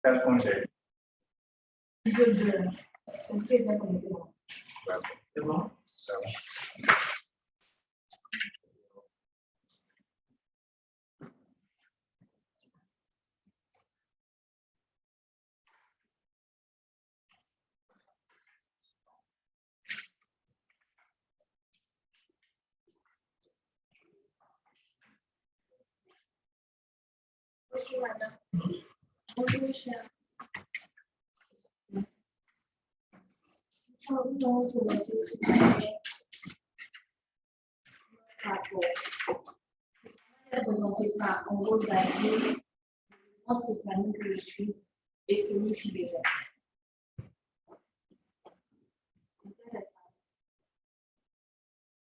Quel congé? ISO 2. Est-ce que bien connecté? C'est bon? C'est bon. Ok, madame. Bonjour, cher. Donc, pour le rapport. Présenté par Ambrose Davier, Stéphanie que je suis et Tony Fibéra.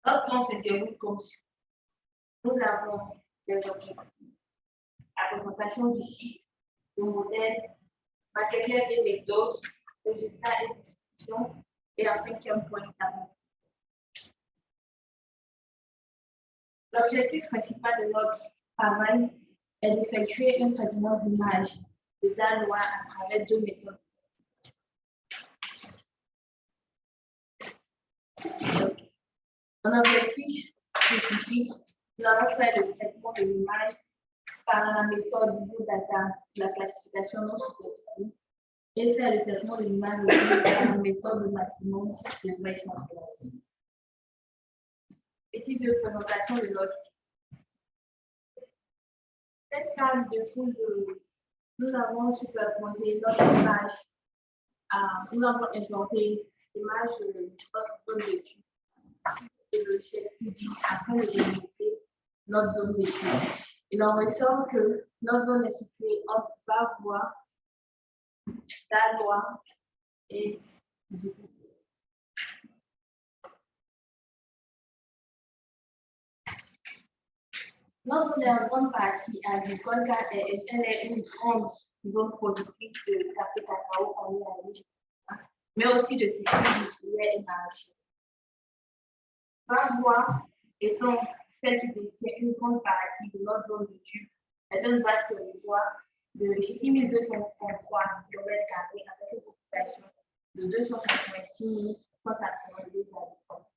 Notre plan se déroule comme suit. Nous avons des objectifs. La présentation du site, le modèle, matériel et méthodes, résultats et discussions, et un cinquième point établi. L'objectif principal de notre travail est d'effectuer un traitement d'image de la loi à travers deux méthodes. Un objectif spécifique, nous allons faire le traitement de l'image par la méthode biodata de la classification non superficielle et faire le traitement de l'image par la méthode de maximum de vraisemblance. Étude de présentation de notre cette table de poule nous avons superposé notre image nous avons implanté l'image de notre zone d'étude et le CQ10 afin de développer notre zone d'étude. Il en ressort que notre zone est située entre Bavois, Dalois et Zoukou. Notre zone est en grande partie agricole car elle est une grande zone productive de café cacao en Italie, mais aussi de cultures industrielles et maraîchères. Bavois étant celle qui détient une grande partie de notre zone d'étude est un vaste territoire de 6 233 km² avec une population de 286 182 habitants.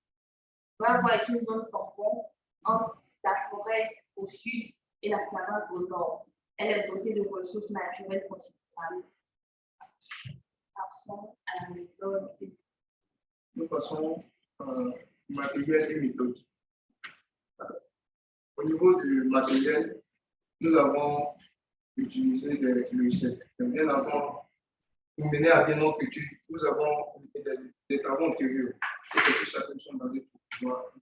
Bavois est une zone tampon entre la forêt au sud et la savane au nord. Elle est dotée de ressources naturelles considérables. Passons à la méthode. Nous passons matériel et méthode. Au niveau du matériel, nous avons utilisé des logiciels. Bien avant, pour mener à bien notre étude, nous avons des travaux antérieurs. Et c'est tout ça que nous sommes basés pour pouvoir.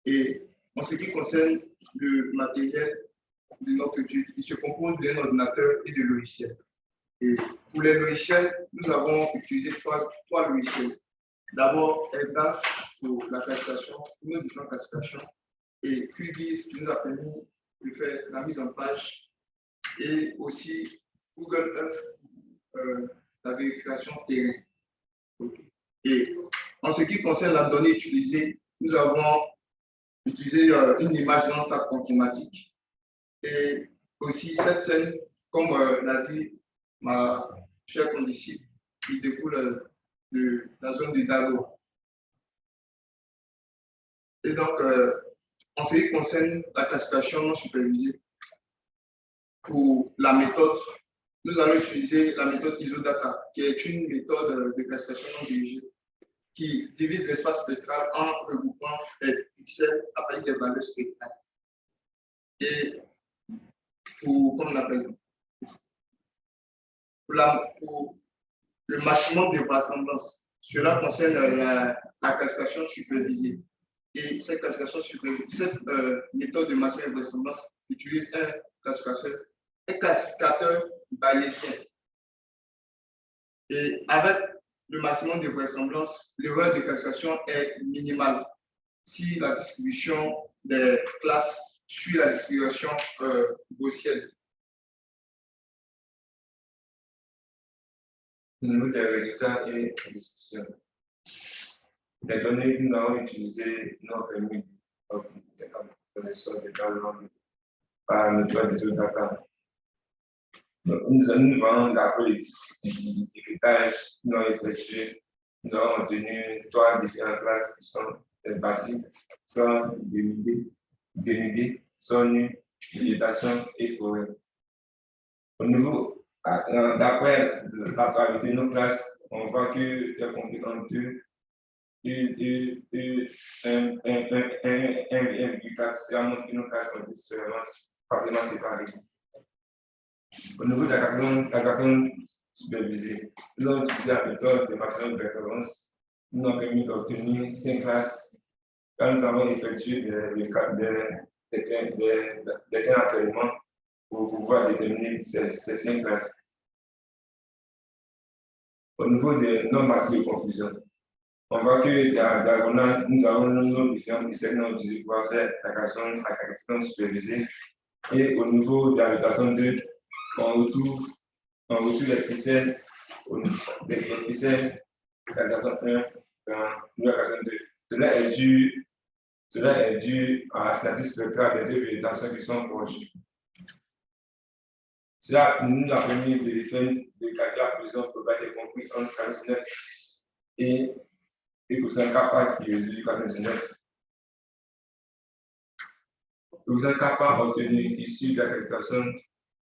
Et en ce qui concerne le matériel de notre étude, il se compose d'un ordinateur et de logiciels. Et pour les logiciels, nous avons utilisé trois logiciels. D'abord, ERDAS pour la classification, nos différentes classifications, et QGIS qui nous a permis de faire la mise en page, et aussi Google Earth, la vérification terrain. Okay. Et en ce qui concerne la donnée utilisée, nous avons utilisé une image Landsat automatique, et aussi cette scène, comme l'a dit ma chère condisciple, qui découle de la zone de Dalo. Et donc, en ce qui concerne la classification non supervisée, pour la méthode, nous allons utiliser la méthode ISODATA, qui est une méthode de classification non dirigée, qui divise l'espace spectral en regroupant les pixels avec des valeurs spectrales. Et pour, comment on appelle, pour le maximum de vraisemblance, cela concerne la classification supervisée. Et cette classification supervisée, cette méthode de maximum de vraisemblance utilise un classificateur bayésien. Et avec le maximum de vraisemblance, l'erreur de classification est minimale si la distribution des classes suit la distribution gaussienne. Au niveau des résultats et des discussions, les données que nous avons utilisées n'ont permis de connaissance des talents par la méthode des autres. Nous avons d'après l'étiquetage, nous avons effectué, nous avons obtenu 3 différentes classes qui sont bâties, soit dénudées, soit nues, végétation et forêt. Au niveau, d'après la totalité de nos classes, on voit que les compétences un 1,4, cela montre que nos classes sont parfaitement séparées. Au niveau de la personne supervisée, nous avons utilisé la méthode de maximum de référence. Nous avons permis d'obtenir 5 classes quand nous avons effectué des entraînements pour pouvoir déterminer ces 5 classes. Au niveau des normes de confusion, on voit que diagonale, nous avons nos différents segments utilisés pour faire la question supervisée. Et au niveau de la rotation 2, on retrouve les pixels, les pixels de la rotation 1 dans la rotation 2. Cela est dû à la statistique spectrale des 2 végétations qui sont proches. Cela nous a permis de calculer la position globale des compris entre 49 et coefficient kappa qui réduit du 49. Le coefficient kappa obtenu ici de la calculation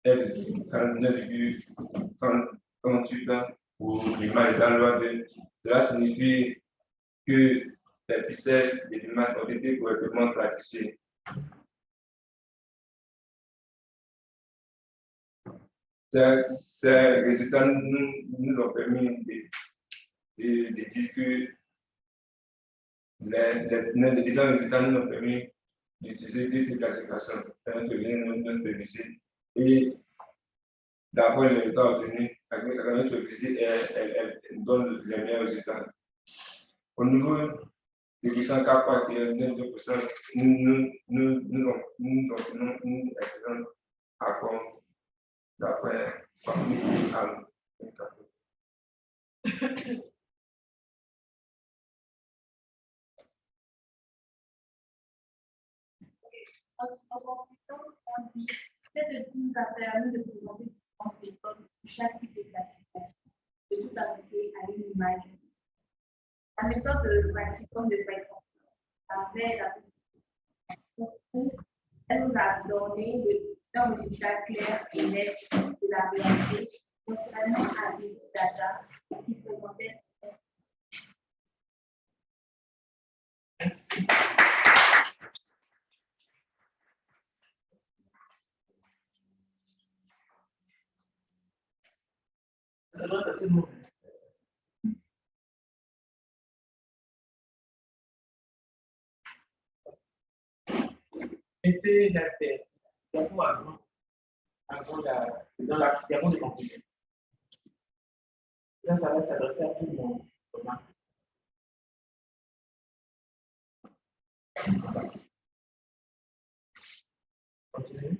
est de 49,38 pour l'image dans loi 2. Cela signifie que les pixels de l'image ont été correctement classifiés. Ces résultats nous ont permis de dire que les différents résultats nous ont permis d'utiliser 2 types de classification, un prévisé et d'avoir les résultats obtenus avec la prévisée, elle donne les meilleurs résultats. Au niveau du coefficient kappa qui est 2%, nous obtenons une excellente accord d'après Al. On dit cette étude nous a permis de présenter différentes méthodes pour chaque type de classification, de tout appliquer à une image. La méthode de classification de Weissenberg avait elle nous a donné un résultat clair et net de la réalité, contrairement à des data qui présentaient. Merci. Alors, à tout le monde. Mettez la tête avant dans la diapo de conclusion. Là, ça va s'adresser à tout le monde. Continuez.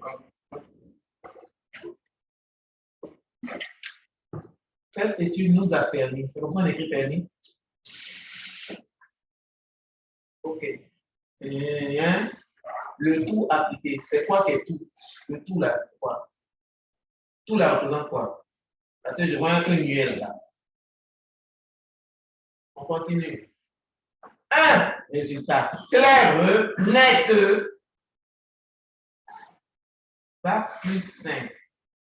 Cette étude nous a permis, c'est comme ça on écrit permis. Ok. Le tout appliqué, c'est quoi qui est tout? Le tout là, quoi? Tout là représente quoi? Parce que je vois un nuel là. On continue. Un résultat clair, net. Bac plus 5,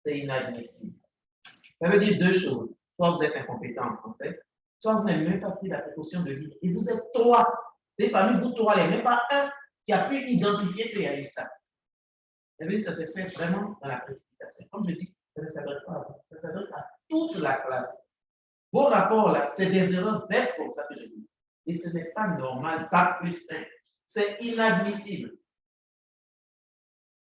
c'est inadmissible. Ça veut dire 2 choses. Soit vous êtes incompétent en français, soit vous n'avez même pas pris la précaution de lire. Et vous êtes 3. Et parmi vous 3, il n'y a même pas un qui a pu identifier qu'il y a eu ça. Ça veut dire que ça s'est fait vraiment dans la précipitation. Comme je dis, ça ne s'adresse pas à vous, ça s'adresse à toute la classe. Vos rapports là, c'est des erreurs bêtes comme ça que je dis. Et ce n'est pas normal, pas plus 5. C'est inadmissible.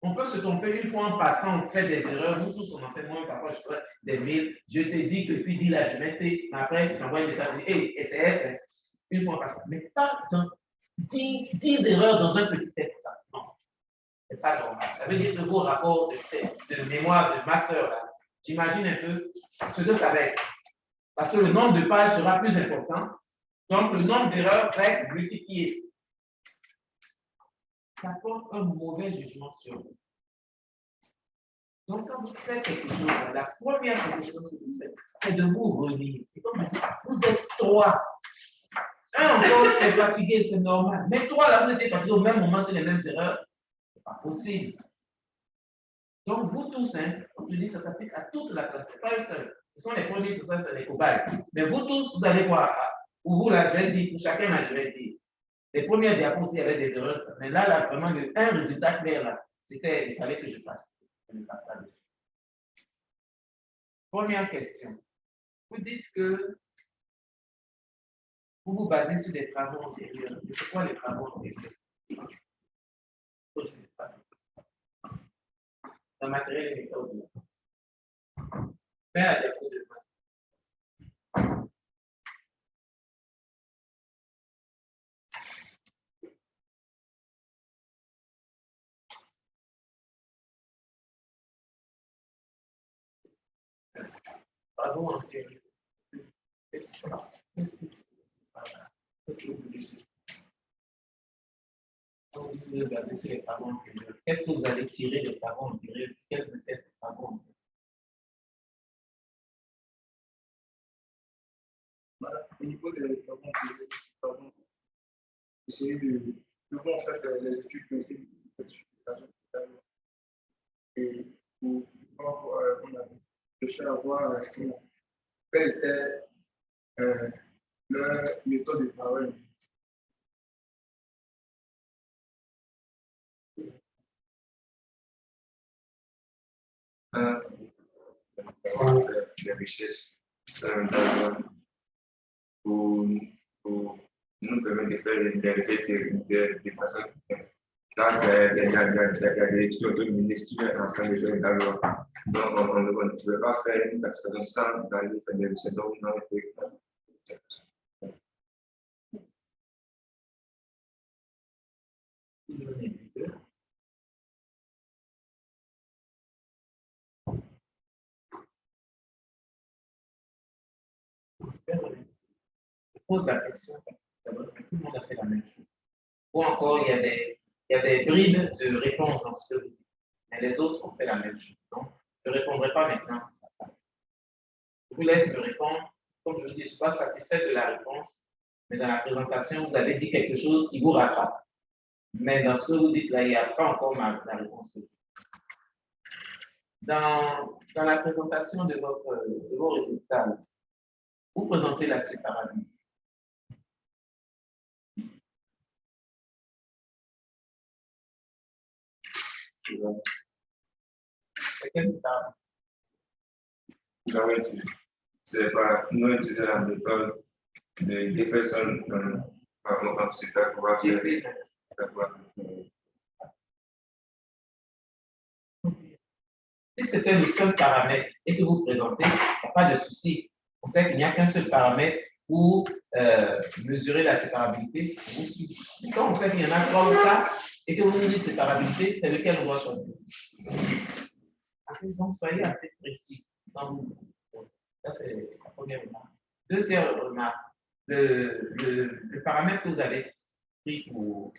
On peut se tromper une fois en passant, on fait des erreurs. Nous tous, on en fait moins. Parfois, je fais des mails. Je te dis que puis dis là, je mettais. Après, j'envoie un message. Hey, SCS, une fois en passant. Mais pas dans 10 erreurs dans un petit texte. Non, ce n'est pas normal. Ça veut dire que vos rapports de mémoire, de master, j'imagine un peu ce que ça va être. Parce que le nombre de pages sera plus important. Donc, le nombre d'erreurs va être multiplié. Ça porte un mauvais jugement sur vous. Donc, quand vous faites quelque chose, la première chose que vous faites, c'est de vous relire. Et comme je dis, vous êtes 3. Un encore est fatigué, c'est normal. Mais 3, là, vous étiez fatigué au même moment sur les mêmes erreurs. Ce n'est pas possible. Donc, vous tous, hein, comme je dis, ça s'applique à toute la classe. Ce n'est pas eux seuls. Ce sont les premiers, ce sont les cobayes. Mais vous tous, vous allez voir, pour vous, là, je vais dire, pour chacun, là, je vais dire. Les premières diapos aussi avaient des erreurs. Mais là, vraiment, un résultat clair, là, c'était, il fallait que je passe. Je ne passe pas dessus. Première question. Vous dites que vous vous basez sur des travaux antérieurs. Mais c'est quoi les travaux antérieurs? Un matériel et méthode. Mais à défaut de travaux antérieurs. Qu'est-ce que vous voulez dire? Quand vous vous basez sur les travaux antérieurs, qu'est-ce que vous allez tirer des travaux antérieurs? Quels étaient ces travaux antérieurs? Au niveau des travaux antérieurs, nous avons essayé de voir en fait les études qui ont été faites sur l'éducation et pour on a cherché à voir quelle était leur méthode de travail. Les richesses pour nous permettre de faire des façons. Il y a des études autonomes en train de faire une loi. Donc, on ne peut pas faire une classification sans aller faire des recherches. Donc, on a fait Je pose la question parce que tout le monde a fait la même chose. Ou encore, il y a des bribes de réponses dans ce que vous dites. Mais les autres ont fait la même chose. Donc, je ne répondrai pas maintenant. Je vous laisse me répondre. Comme je vous dis, je ne suis pas satisfait de la réponse, mais dans la présentation, vous avez dit quelque chose qui vous rattrape. Mais dans ce que vous dites là, il n'y a pas encore la réponse. Dans la présentation de vos résultats, vous présentez la séparabilité. C'est quelle séparabilité? C'est pas nous utiliser la méthode de Jefferson en psychiatre pour voir si c'était le seul paramètre et que vous présentez, il n'y a pas de souci. On sait qu'il n'y a qu'un seul paramètre pour mesurer la séparabilité. Quand on sait qu'il y en a 3 ou 4 et que vous nous dites séparabilité, c'est lequel on doit choisir. Donc, soyez assez précis. Ça, c'est la première remarque. Deuxième remarque, le paramètre que vous avez pris pour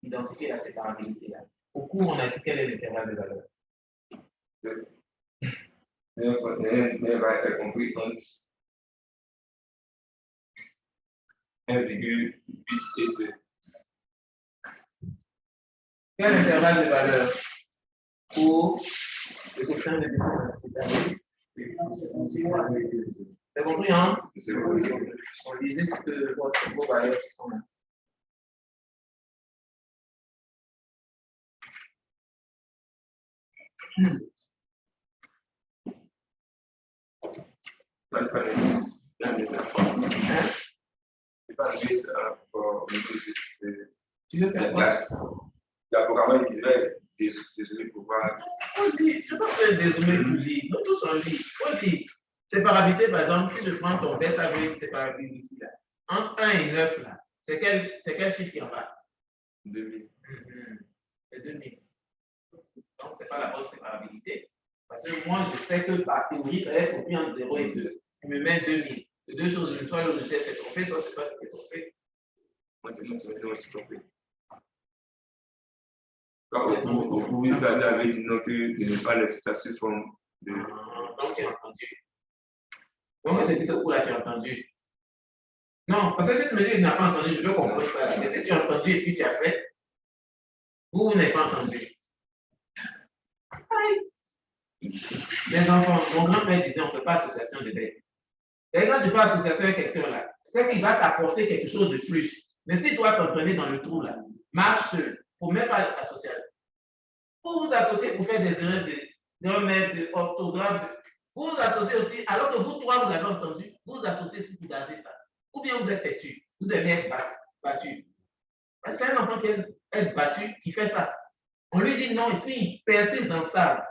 identifier la séparabilité, là. Au cours, on a dit quel est l'intervalle de valeur. N'avez compris entre 1,8 et 2. Quel intervalle de valeur pour le quotient de différence? C'est compris, hein? On disait ce que vos valeurs sont là. Tu veux faire quoi? La programme dirait désolé pour voir. Je ne peux pas faire désolé pour lire. Nous tous on lit. On dit séparabilité, par exemple, si je prends ton test avec séparabilité là, entre 1 et 9 là, c'est quel chiffre qui en va? 2000. C'est 2000. Donc, ce n'est pas la bonne séparabilité. Parce que moi, je sais que par théorie, ça va être compris entre 0 et 2. Tu me mets 2000. C'est deux choses. Une fois, je sais c'est trompé, toi, c'est pas trompé. Moi, c'est trompé. Au bout avait dit non, que de ne pas laisser ça sous forme de. Donc, tu as entendu. Donc, j'ai dit ce coup-là, tu as entendu. Non, parce que si tu me dis que tu n'as pas entendu, je peux comprendre ça. Là. Mais si tu as entendu et puis tu as fait, vous n'avez pas entendu. Les enfants, mon grand-père disait on ne fait pas association de bêtes. Et quand tu fais association avec quelqu'un là, c'est qu'il va t'apporter quelque chose de plus. Mais si toi t'entraîner dans le trou là, marche seul, il ne faut même pas associer. Vous vous associez pour faire des erreurs de remède, d'orthographe. Vous vous associez aussi, alors que vous trois vous avez entendu, vous vous associez aussi pour garder ça. Ou bien vous êtes têtu, vous aimez être battu. C'est un enfant qui aime être battu qui fait ça. On lui dit non et puis il persiste dans ça.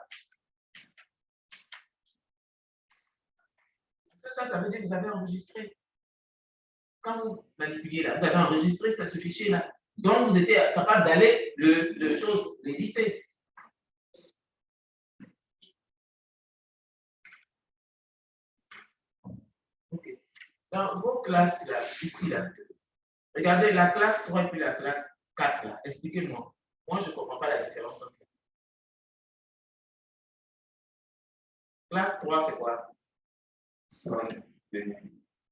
Ça veut dire que vous avez enregistré. Quand vous manipulez là, vous avez enregistré ce fichier-là. Donc, vous étiez capable d'aller l'éditer. OK. Dans vos classes, là, ici, là, regardez la classe 3 et puis la classe 4, là. Expliquez-moi. Moi, je ne comprends pas la différence entre elles. Classe 3, c'est quoi?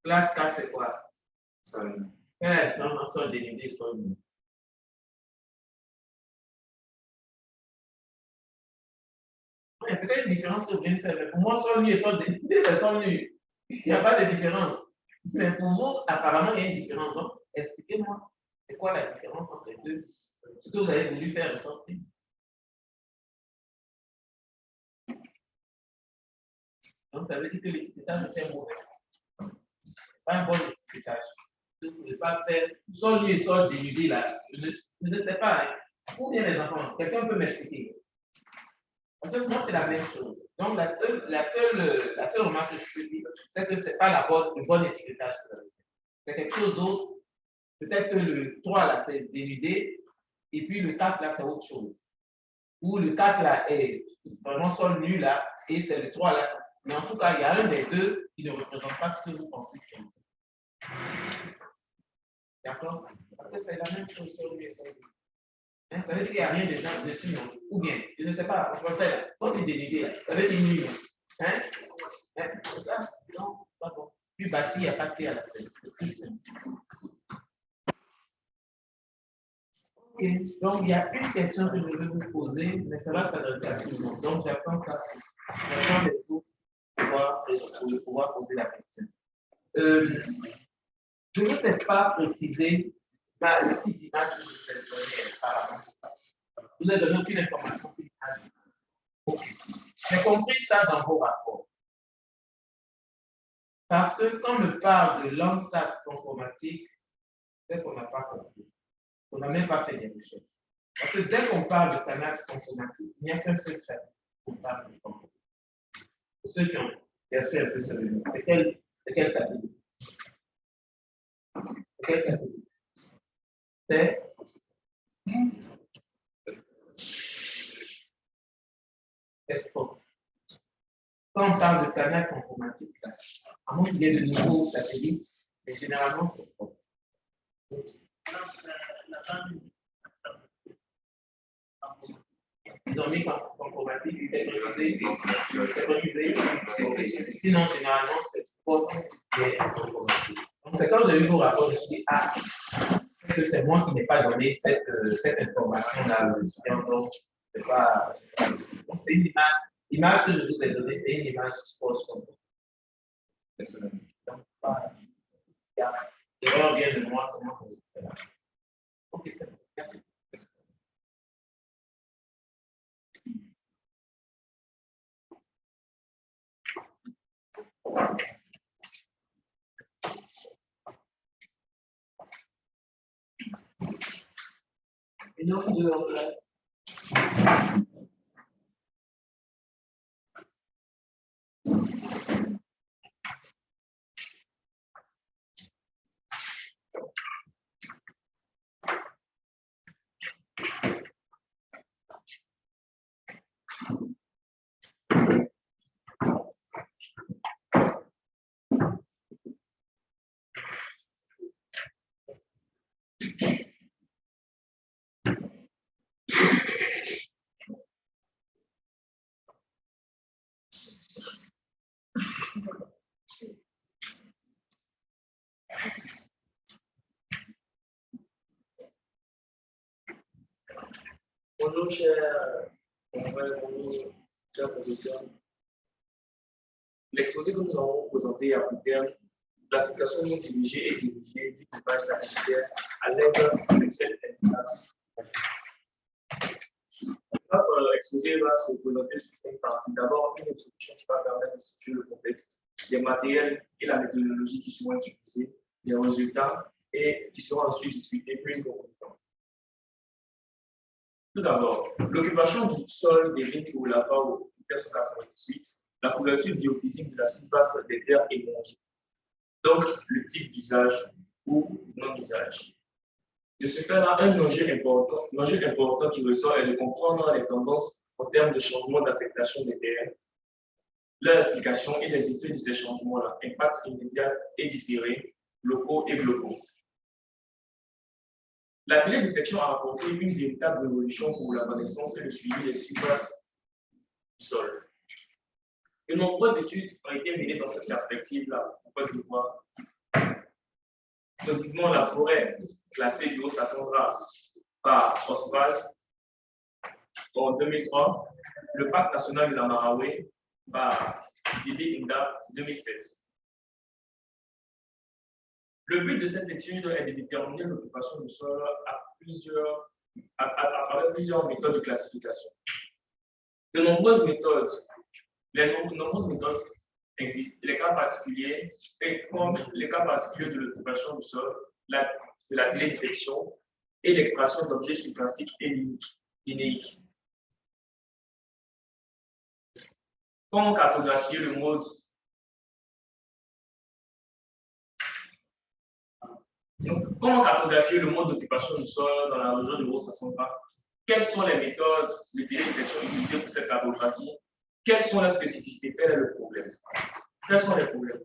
Classe 4, c'est quoi? Quelle est la différence entre sol dénudé et sol nu? Il y a peut-être une différence que vous venez de faire, mais pour moi, sol nu et sol dénudé, c'est sol nu. Il n'y a pas de différence. Mais pour vous, apparemment, il y a une différence. Donc, expliquez-moi, c'est quoi la différence entre les deux? Ce que vous avez voulu faire ressortir. Donc, ça veut dire que l'étiquetage était mauvais. Pas un bon étiquetage. Vous ne pouvez pas faire sol nu et sol dénudé là. Je ne sais pas. Hein. Ou bien les enfants, quelqu'un peut m'expliquer. Parce que pour moi, c'est la même chose. Donc, la seule remarque que je peux dire, c'est que ce n'est pas le bon étiquetage. C'est quelque chose d'autre. Peut-être que le 3 là, c'est dénudé, et puis le 4 là, c'est autre chose. Ou le 4 là est vraiment sol nu là, et c'est le 3 là. Mais en tout cas, il y a un des deux qui ne représente pas ce que vous pensez. D'accord? Parce que c'est la même chose sur lui et sur lui. Hein? Ça veut dire qu'il n'y a rien de dessus, non? Ou bien, je ne sais pas, en français, là, quand tu es dénudé, là, ça veut dire nuit. Hein? Hein? C'est ça? Non, pas bon. Puis bâti, il n'y a pas de thé à la fin. C'est plus simple. Ok, donc il y a une question que je veux vous poser, mais ça va s'adresser à tout le monde. Donc j'attends ça. J'attends les tours pour pouvoir poser la question. Je ne vous ai pas précisé le type d'image que je vous ai donné par rapport à ça. Vous n'avez donné aucune information sur l'image. Ok. J'ai compris ça dans vos rapports. Parce que quand on me parle de Landsat informatique, c'est qu'on n'a pas compris. On n'a même pas fait des recherches. Parce que dès qu'on parle de canal informatique, il n'y a qu'un seul service qu'on parle de informatique. Pour ceux qui ont perçu un peu ce nom, c'est quel satellite? C'est quel satellite? C'est Spot. Quand on parle de canal informatique, là, à moins qu'il y ait de nouveaux satellites, mais généralement c'est Spot. Ils ont mis informatique, c'est précisé. Sinon, généralement, c'est Spot qui est informatique. Donc, c'est quand j'ai eu vos rapports, je me suis dit, ah, que c'est moi qui n'ai pas donné cette information-là aux étudiants, donc c'est pas. Donc, c'est une image. L'image que je vous ai donnée, c'est une image Spot. Donc, l'erreur vient de moi, c'est moi qui vous fais là. Ok, c'est bon. Merci. Une autre de en place. Bonjour, chers confrères, bonjour, chers professeurs. L'exposé que nous avons présenté a pour terme classification non dirigée et dirigée du typage sanitaire à l'aide de cette instance. Notre exposé va se présenter sur une partie. D'abord, une introduction qui va permettre de situer le contexte, les matériels et la méthodologie qui seront utilisés, les résultats et qui seront ensuite discutés puis une conclusion. Tout d'abord, l'occupation du sol désigne pour la FAO 1998 la couverture biophysique de la surface des terres émergées, donc le type d'usage ou non-usage. De ce fait-là, un enjeu important qui ressort est de comprendre les tendances en termes de changement d'affectation des terres, leur explication et les effets de ces changements-là, impacts immédiats et différés, locaux et globaux. La télédétection a apporté une véritable révolution pour la connaissance et le suivi des surfaces du sol. De nombreuses études ont été menées dans cette perspective-là en Côte d'Ivoire. Précisément, la forêt classée du Haut-Sassandra par OSPAL en 2003, le parc national de la Marawe par Dibi Inda 2007. Le but de cette étude est de déterminer l'occupation du sol à travers plusieurs méthodes de classification. De nombreuses méthodes existent. Les cas particuliers, comme les cas particuliers de l'occupation du sol, de la télédétection et l'extraction d'objets subclassiques et linéiques. Comment cartographier le mode d'occupation du sol dans la région de Haut-Sassandra? Quelles sont les méthodes de télédétection utilisées pour cette cartographie? Quelles sont les spécificités? Quel est le problème? Quels sont les problèmes?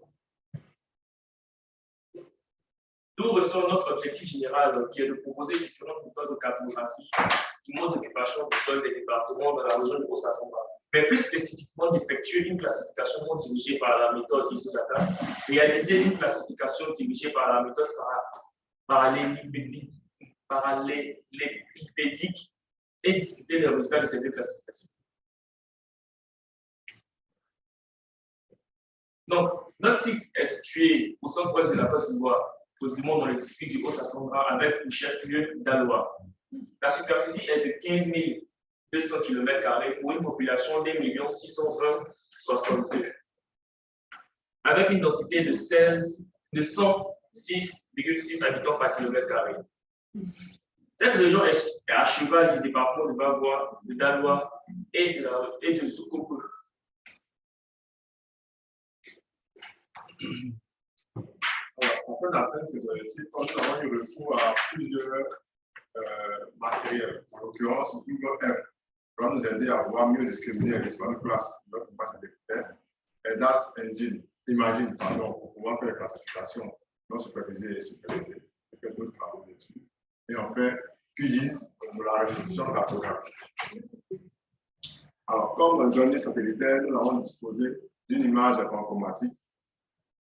D'où ressort notre objectif général qui est de proposer différentes méthodes de cartographie du mode d'occupation du sol des départements dans la région de Haut-Sassandra, mais plus spécifiquement d'effectuer une classification non dirigée par la méthode ISODATA, réaliser une classification dirigée par la méthode parallélépipédique et discuter les résultats de ces deux classifications. Donc, notre site est situé au centre-ouest de la Côte d'Ivoire, précisément dans le district du Haut-Sassandra, avec pour chef-lieu d'Aloa. La superficie est de 15 200 km² pour une population d'1 620 062, avec une densité de 106,6 habitants par km². Cette région est à cheval du département de Bavois, de Daloa et de Soukoukou. Afin d'atteindre ces objectifs, nous avons eu recours à plusieurs matériels, en l'occurrence Google Earth, qui va nous aider à voir mieux discriminer les différentes classes de notre base de critères, et DAS Engine, Imagine, pour pouvoir faire les classifications non supervisées et supervisées, et faire d'autres travaux dessus. Et enfin, QGIS pour la restitution cartographique. Alors, comme données satellitaires, nous avons disposé d'une image informatique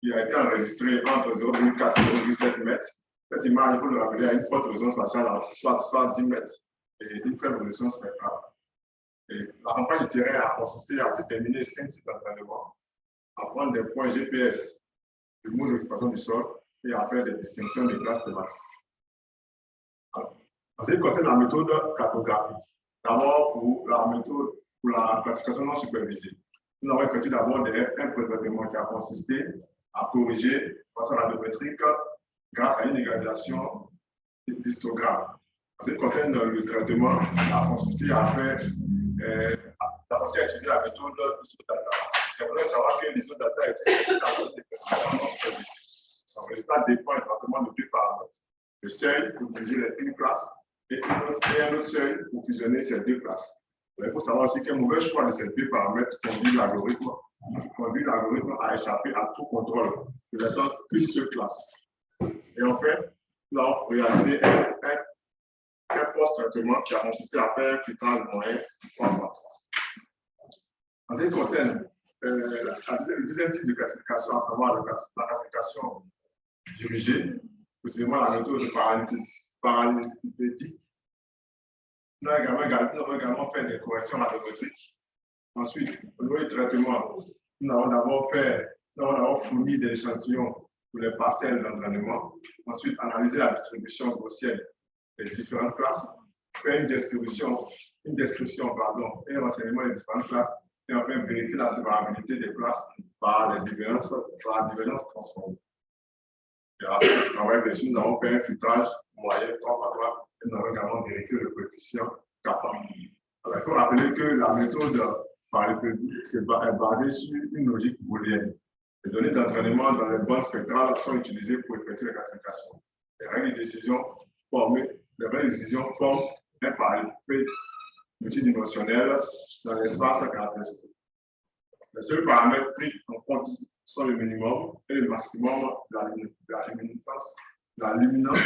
qui a été enregistrée entre 0,4 et 0,7 mètres. Cette image, il faut le rappeler, a une forte résolution spatiale à soit 110 mètres et une faible résolution spectrale. Et la campagne du terrain a consisté à déterminer 5 sites d'entraînement, à prendre des points GPS du mode d'occupation du sol et à faire des distinctions de classes thématiques. Alors, en ce qui concerne la méthode cartographique, d'abord pour la classification non supervisée, nous avons effectué d'abord un prélèvement qui a consisté à corriger de façon radiométrique grâce à une égalisation d'histogramme. En ce qui concerne le traitement, il a consisté à utiliser la méthode ISODATA. J'aimerais savoir que l'ISODATA est utilisée dans la classification non supervisée. Son résultat dépend exactement de deux paramètres. Le seuil pour mesurer une classe et un autre seuil pour fusionner ces deux classes. Il faut savoir aussi qu'un mauvais choix de ces deux paramètres conduit l'algorithme à échapper à tout contrôle, ne laissant qu'une seule classe. Et enfin, nous avons réalisé un post-traitement qui a consisté à faire un filtrage moyen 3 par 3. En ce qui concerne le deuxième type de classification, à savoir la classification dirigée, précisément la méthode parallépédique. Nous avons également fait des corrections mathématiques. Ensuite, au niveau du traitement, nous avons d'abord fourni des échantillons pour les parcelles d'entraînement. Ensuite, analyser la distribution gaussienne des différentes classes, faire une description et un renseignement des différentes classes, et enfin vérifier la séparabilité des classes par la divergence transformée. Et après ce travail, nous avons fait un filtrage moyen 3 par 3 et nous avons également vérifié le coefficient kappa. Alors, il faut rappeler que la méthode parallépédique est basée sur une logique booléenne. Les données d'entraînement dans les bandes spectrales sont utilisées pour effectuer la classification. Les règles de décision forment un parallépédique multidimensionnel dans l'espace caractéristique. Les seuls paramètres pris en compte sont le minimum et le maximum de la luminance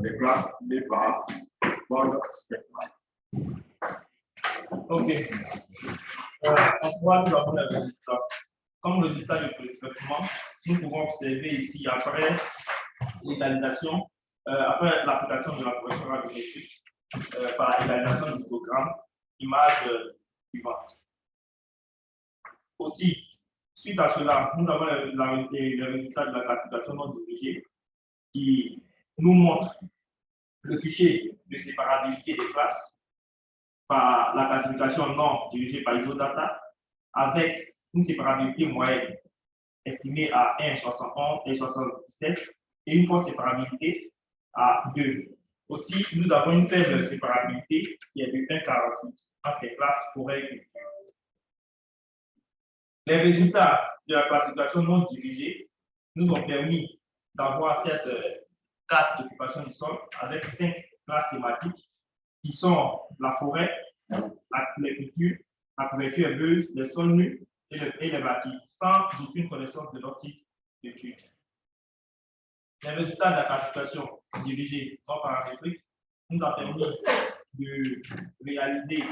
des classes et par bande spectrale. Ok. En quoi nous avons les résultats? Comme résultat du traitement, nous pouvons observer ici, après l'égalisation, après l'application de la correction radiométrique par égalisation d'histogramme, image suivante. Aussi, suite à cela, nous avons les résultats de la classification non dirigée qui nous montrent le fichier de séparabilité des classes par la classification non dirigée par ISOData avec une séparabilité moyenne estimée à 1,71 et 77 et une forte séparabilité à 2. Aussi, nous avons une faible séparabilité qui est de 1,48 entre les classes forêt et culture. Les résultats de la classification non dirigée nous ont permis d'avoir cette carte d'occupation du sol avec 5 classes thématiques qui sont la forêt, les cultures, la couverture herbeuse, les sols nus et les bâtis, sans aucune connaissance de leur type d'étude. Les résultats de la classification dirigée non paramétrique nous ont permis de réaliser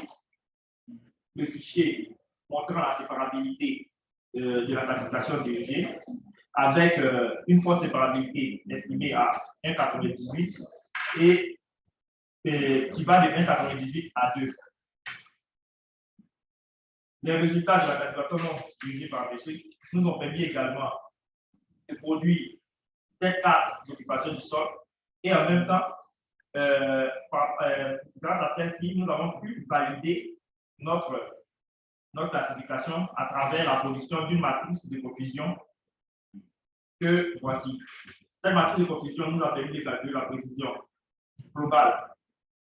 le fichier montrant la séparabilité de la classification dirigée avec une forte séparabilité estimée à 1,98 et qui va de 1,98 à 2. Les résultats de la classification non dirigée paramétrique nous ont permis également de produire cette carte d'occupation du sol et en même temps, grâce à celle-ci, nous avons pu valider notre classification à travers la production d'une matrice de confusion que voici. Cette matrice de confusion nous a permis de calculer la précision globale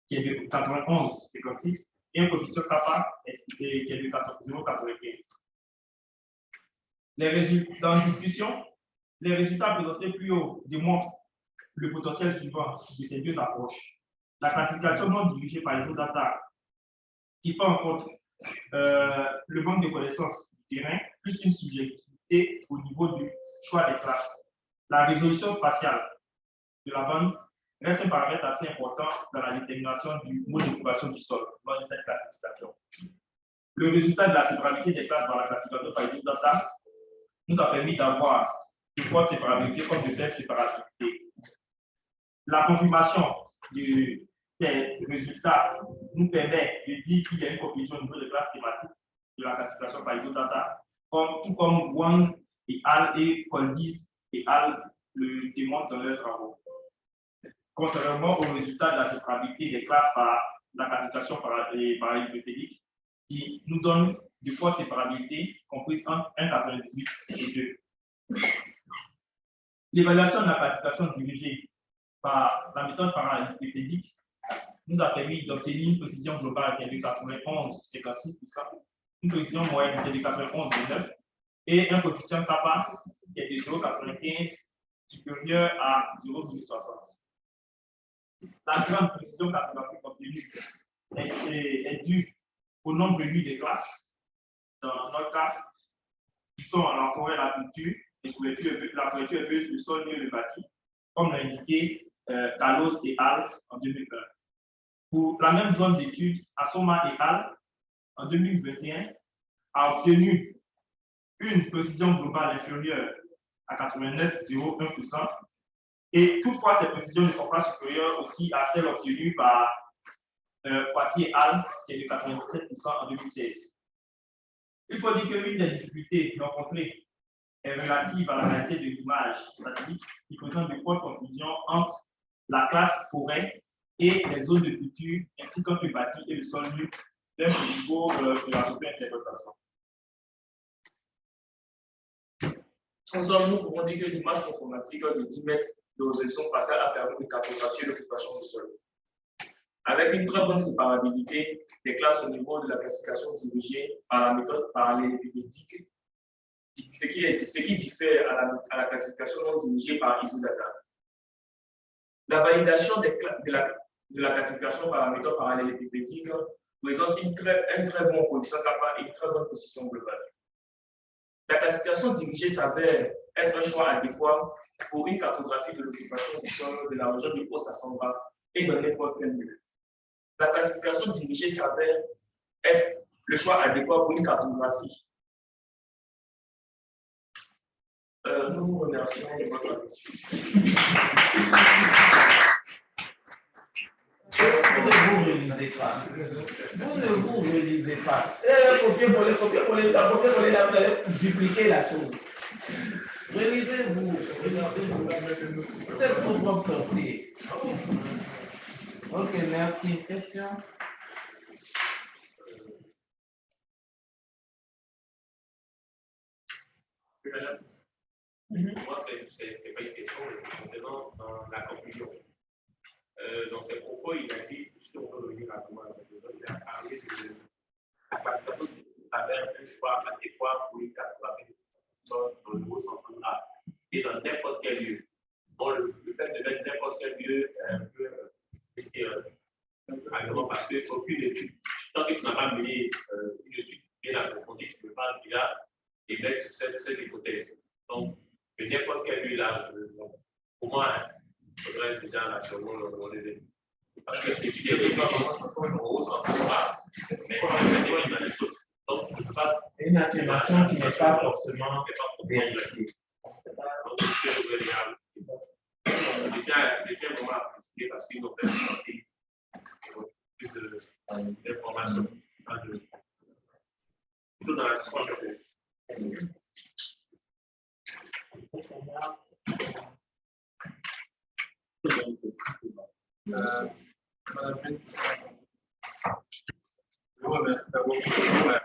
qui est de 91,56 et un coefficient kappa qui est de 0,95. Les résultats dans la discussion, les résultats présentés plus haut démontrent le potentiel suivant de ces deux approches. La classification non dirigée par ISOData qui prend en compte le manque de connaissances du terrain, plus une subjectivité au niveau du choix des classes. La résolution spatiale de la bande reste un paramètre assez important dans la détermination du mode d'occupation du sol lors de cette classification. Le résultat de la séparabilité des classes par la classification par ISOData nous a permis d'avoir de fortes séparabilités comme de faibles séparabilités. La confirmation de ces résultats nous permet de dire qu'il y a une conclusion au niveau des classes thématiques de la classification par ISOData, tout comme Wang et Al et Koldis et Al le démontrent dans leurs travaux. Contrairement aux résultats de la séparabilité des classes par la classification par l'hypothétique, qui nous donne de fortes séparabilités comprises entre 1,98 et 2. L'évaluation de la classification dirigée par la méthode parallépédique nous a permis d'obtenir une précision globale qui est de 91,56%, une précision moyenne qui est de 91,9% et un coefficient kappa qui est de 0,95 supérieur à 0,60. La grande précision cartographique obtenue est due au nombre de nuits de classe, dans notre cas, qui sont la forêt, la culture, la couverture herbeuse, le sol et le bâti, comme l'a indiqué Carlos et Al en 2020. Pour la même zone d'études, Assoma et Al, en 2021, a obtenu une précision globale inférieure à 89,01%. Et toutefois, ces précisions ne sont pas supérieures aussi à celles obtenues par Kwasi et Al, qui est de 97% en 2016. Il faut dire que l'une des difficultés rencontrées est relative à la qualité de l'image statique qui présente de fortes confusions entre la classe forêt et les zones de culture, ainsi qu'entre le bâti et le sol nu, même au niveau de la interprétation. En somme, nous pouvons dire que l'image conformatique de 10 mètres de résolution spatiale a permis de cartographier l'occupation du sol. Avec une très bonne séparabilité des classes au niveau de la classification dirigée par la méthode parallélépipédique, ce qui diffère à la classification non dirigée par Isodata. La validation de la classification par la méthode parallélépipédique présente un très bon coefficient kappa et une très bonne position globale. La classification dirigée s'avère être un choix adéquat pour une cartographie de l'occupation du sol de la région du Haut-Sassamba et de n'importe quel lieu. La classification dirigée s'avère être le choix adéquat pour une cartographie. Nous vous remercions de votre attention. Vous ne vous relisez pas. Vous ne vous relisez pas. Copier-coller, dupliquer la chose. Relisez-vous. Vous êtes vos propres sorciers. Ok, merci. Question? Moi, c'est pas une question, mais c'est concernant la conclusion. Dans ses propos, il a dit, si on peut revenir à comment il a parlé de la classification avec un choix adéquat pour une cartographie dans le nouveau central et dans n'importe quel lieu. Bon, le fait de mettre n'importe quel lieu est un peu parce qu'il faut qu'une étude, tant que tu n'as pas mené une étude bien approfondie, tu ne peux pas déjà émettre cette hypothèse. Donc, de n'importe quel lieu là, pour moi, il faudrait déjà naturellement le lever. Parce que c'est des trucs au sens mais il y a des choses. Donc, tu ne peux pas. Une affirmation qui n'est pas forcément vérifiée. Donc, c'est ce que je veux dire. Je tiens vraiment à préciser parce qu'ils ont fait sortir plus d'informations. Plutôt dans la discussion de Madame, je vous remercie d'abord pour la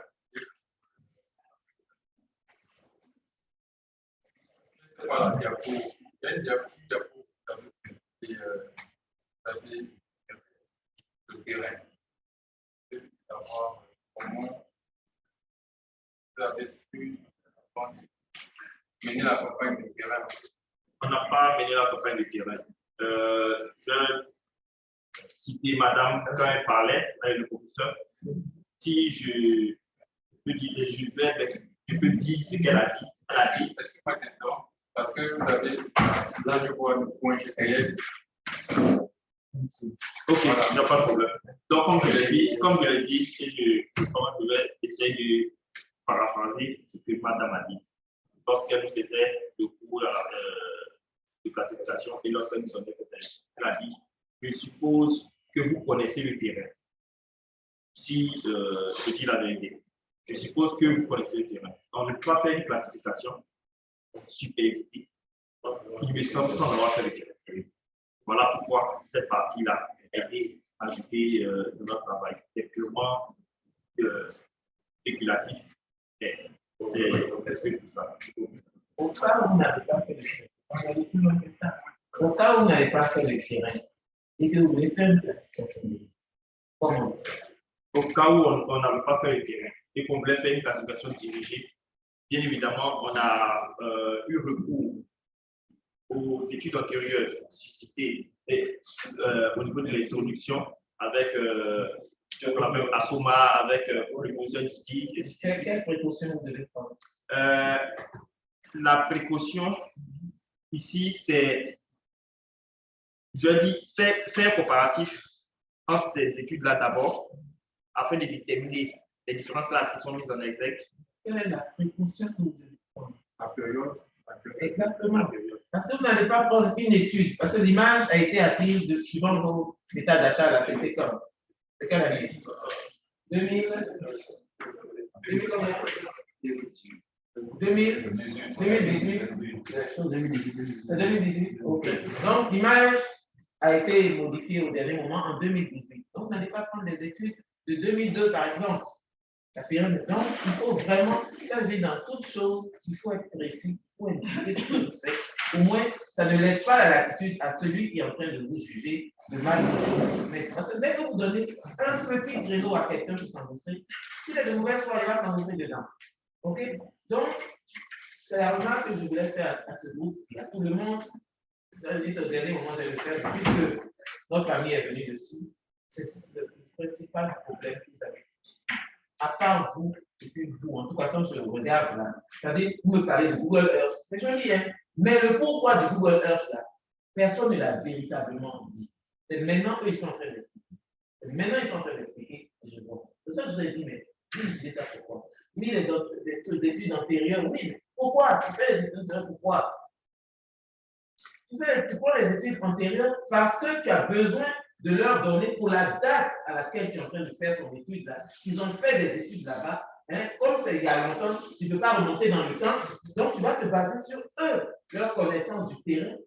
voilà, diapo. Il y a une diapo qui le terrain. D'avoir comment vous avez pu mener la campagne de terrain. On n'a pas mené la campagne de terrain. Je citais madame quand elle parlait avec le professeur. Si je peux dire ce qu'elle a dit. Elle a dit. Est-ce que pas question? Parce que vous avez, là, je vois le point extérieur. Ok, il n'y a pas de problème. Donc, comme je l'ai dit, je vais essayer de paraphraser ce que madame a dit. Lorsqu'elle nous faisait le cours de classification et lorsqu'elle nous donnait cette elle a dit, je suppose que vous connaissez le terrain. Si je dis la vérité, je suppose que vous connaissez le terrain. Donc, je ne peux pas faire une classification supervisée. Il me semble sans avoir fait le terrain. Voilà pourquoi cette partie-là a été ajoutée dans notre travail. C'est purement spéculatif. C'est tout ça. Au cas où vous n'avez pas fait le terrain, on va aller plus loin que ça. Au cas où vous n'avez pas fait le terrain et que vous voulez faire une classification, comment? Au cas où on n'avait pas fait le terrain et qu'on voulait faire une classification dirigée, bien évidemment, on a eu recours aux études antérieures suscitées au niveau de l'introduction avec Asoma, avec le professeur ici. Quelle précaution vous devez prendre? La précaution ici, c'est, je dis, faire comparatif entre ces études-là d'abord, afin de déterminer les différentes classes qui sont mises en exergue. Quelle est la précaution que vous devez la période. Exactement. Parce que vous n'allez pas prendre une étude, parce que l'image a été acquise suivant vos états d'achat, là, c'était comme. C'est quelle année 2000 combien 2018, ok. Donc, l'image a été modifiée au dernier moment en 2018. Donc, vous n'allez pas prendre des études de 2002, par exemple. La pyramide. Donc, il faut vraiment, ça je dis dans toute chose, il faut être précis, il faut indiquer ce que vous faites. Au moins, ça ne laisse pas la latitude à celui qui est en train de vous juger de mal. Parce que dès que vous donnez un petit créneau à quelqu'un pour s'enregistrer, s'il est de mauvaise foi, il va s'enregistrer dedans. OK? Donc, c'est la remarque que je voulais faire à ce groupe, à tout le monde. Je dis au dernier moment, je vais le faire, puisque notre ami est venu dessus. C'est le principal problème que vous avez. À part vous, et puis vous, en tout cas, quand je regarde là, c'est-à-dire, vous me parlez de Google Earth, c'est joli, hein? Mais le pourquoi de Google Earth là, personne ne l'a véritablement dit. C'est maintenant qu'ils sont en train d'expliquer. C'est maintenant qu'ils sont en train d'expliquer, et je vois. C'est ça que je vous ai dit, mais vous dites ça pourquoi? Oui, les études antérieures, oui, mais pourquoi? Tu fais les études antérieures, pourquoi? Tu prends les études antérieures parce que tu as besoin de leur donner pour la date à laquelle tu es en train de faire ton étude là. Ils ont fait des études là-bas. Hein, comme c'est il y a longtemps, tu ne peux pas remonter dans le temps. Donc, tu vas te baser sur eux, leur connaissance du terrain.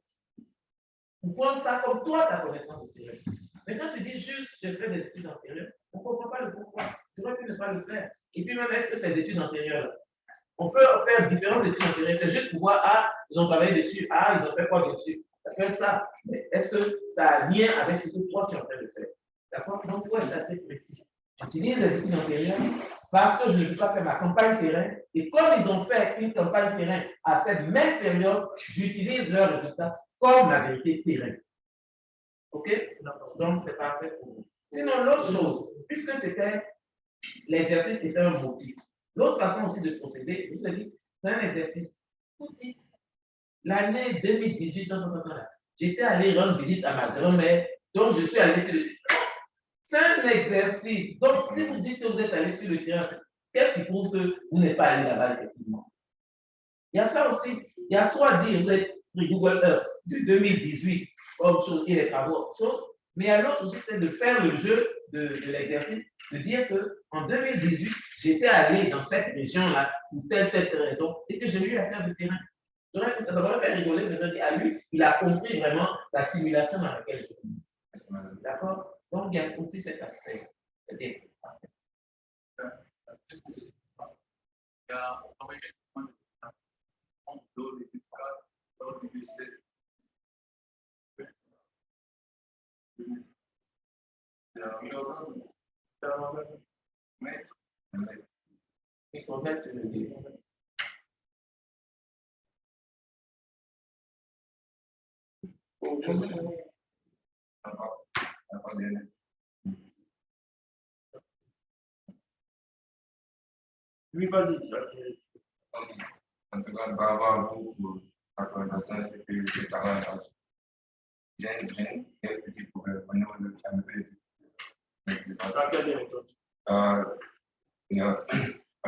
Pour prendre ça comme toi, ta connaissance du terrain. Maintenant, tu dis juste, je fais des études antérieures. On ne comprend pas le pourquoi. Tu aurais pu ne pas le faire. Et puis même, est-ce que ces études antérieures, on peut faire différentes études antérieures. C'est juste pour voir, ah, ils ont travaillé dessus, ah, ils ont fait quoi dessus. Ça peut être ça. Mais est-ce que ça a lien avec ce que toi, tu es en train de faire? D'accord? Donc, il faut être assez précis. J'utilise les études antérieures parce que je ne peux pas faire ma campagne terrain. Et comme ils ont fait une campagne terrain à cette même période, j'utilise leurs résultats comme la vérité terrain. OK? Donc, c'est parfait pour vous. Sinon, l'autre chose, puisque c'était l'exercice était un motif, l'autre façon aussi de procéder, je vous ai dit, c'est un exercice. L'année 2018, j'étais allé rendre visite à ma grand-mère, donc je suis allé sur le terrain. C'est un exercice. Donc, si vous dites que vous êtes allé sur le terrain, qu'est-ce qui prouve que vous n'êtes pas allé là-bas, effectivement? Il y a ça aussi. Il y a soit dire, vous êtes pris Google Earth de 2018, comme chose, et les travaux, chose, mais il y a l'autre aussi, c'est de faire le jeu de l'exercice, de dire qu'en 2018, j'étais allé dans cette région-là, pour telle raison, et que j'ai eu à faire du terrain. Ça devrait faire rigoler, mais je dis à lui, il a compris vraiment la simulation dans laquelle je suis. D'accord? Donc, il y a aussi cet aspect. C'est il faut mettre le début. Oui, vas-y. En tout cas, par rapport à vous, pour la présentation et puis le travail, j'ai un petit problème au niveau de la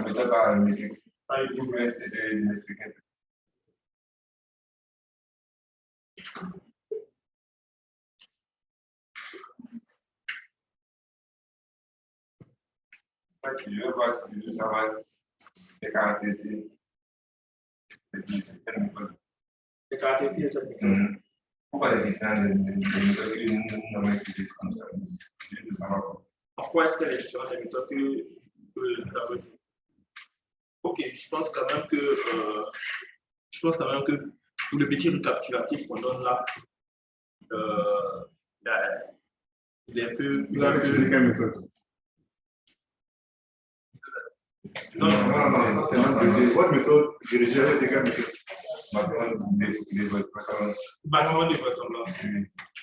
méthode par la musique. Vous pouvez essayer de m'expliquer. Je veux voir si je veux savoir les caractéristiques de certaines méthodes. Les caractéristiques de cette méthode. Pourquoi les différentes méthodes que nous avons utilisées comme ça? Je veux savoir. Pourquoi est-ce qu'elle est différente des méthodes que nous avons utilisées? Ok, je pense quand même que pour le petit récapitulatif qu'on donne là, il est un peu. Vous avez utilisé quelle méthode? Non, c'est votre méthode dirigée avec quelle méthode? Maximum de vraisemblance.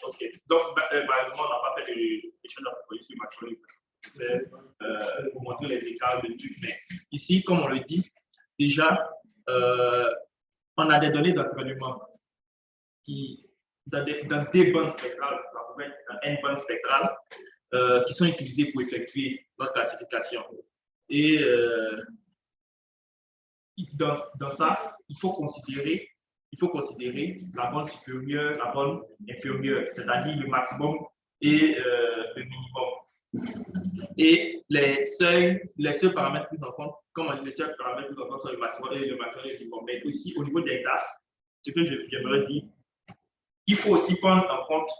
Ok. Donc, malheureusement, on n'a pas fait l'échelle de la proposition maximum de vraisemblance pour montrer les écarts de trucs. Mais ici, comme on le dit, déjà, on a des données d'entraînement qui, dans des bandes spectrales, dans N bandes spectrales, qui sont utilisées pour effectuer notre classification. Et dans ça, il faut considérer la bande supérieure, la bande inférieure, c'est-à-dire le maximum et le minimum. Et les seuls paramètres pris en compte, comme on dit, les seuls paramètres pris en compte sont le maximum et le minimum. Mais aussi au niveau des classes, ce que j'aimerais dire, il faut aussi prendre en compte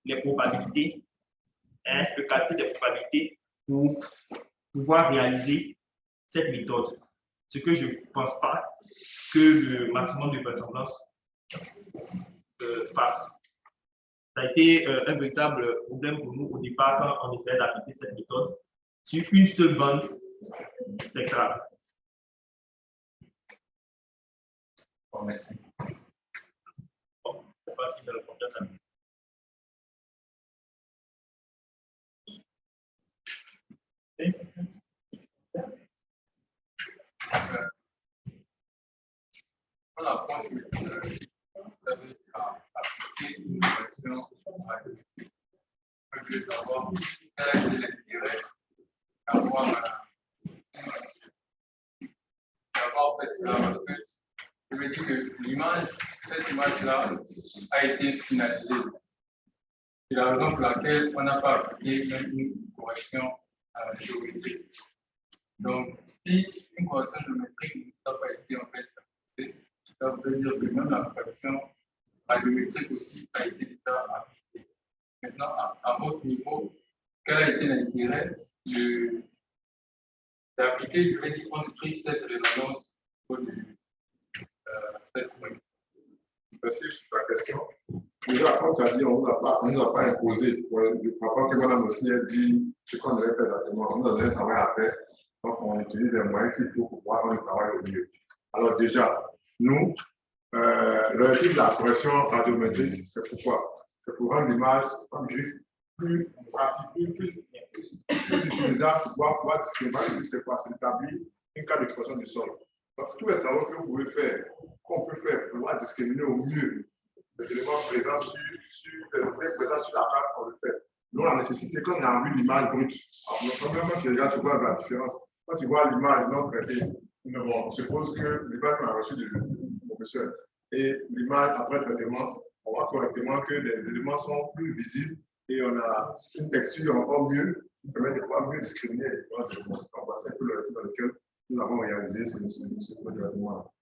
les probabilités, le calcul des probabilités pour pouvoir réaliser cette méthode. Ce que je ne pense pas que le maximum de vraisemblance fasse. Ça a été un véritable problème pour nous au départ quand on essayait d'appliquer cette méthode sur une seule bande spectrale. Bon, merci. Bon, je ne sais pas si c'est le problème. On apprend que vous avez appliqué une correction à l'université. Je voulais savoir quel a été l'intérêt d'avoir fait cela parce que je me dis que l'image, cette image-là a été finalisée. C'est la raison pour laquelle on n'a pas appliqué même une correction géométrique. Donc, si une correction géométrique n'a pas été en fait appliquée, ça veut dire que même la correction géométrique aussi a été déjà appliquée. Maintenant, à votre niveau, quel a été l'intérêt d'appliquer, je vais dire, on pris cette référence au début. Merci pour ta question. Déjà, quand tu as dit on ne nous a pas imposé, je ne crois pas que Mme aussi a dit ce qu'on devait faire exactement. On a un travail à faire, donc on utilise les moyens qu'il faut pour pouvoir faire le travail au mieux. Alors déjà, nous, le type de la correction radiométrique, c'est pourquoi? C'est pour rendre l'image en grise plus pratique, plus utilisable pour pouvoir distinguer c'est quoi? C'est d'établir une carte d'expression du sol. Donc, tous les travaux que vous pouvez faire, qu'on peut faire pour pouvoir discriminer au mieux les éléments présents sur la carte qu'on le fait. Nous, la nécessité, quand on a vu l'image brute, premièrement, tu regardes, tu vois la différence. Quand tu vois l'image non traitée, on suppose que l'image qu'on a reçue du professeur et l'image après traitement, on voit correctement que les éléments sont plus visibles et on a une texture encore mieux qui permet de pouvoir mieux discriminer les différents éléments. Donc, c'est un peu le type dans lequel nous avons réalisé ce traitement.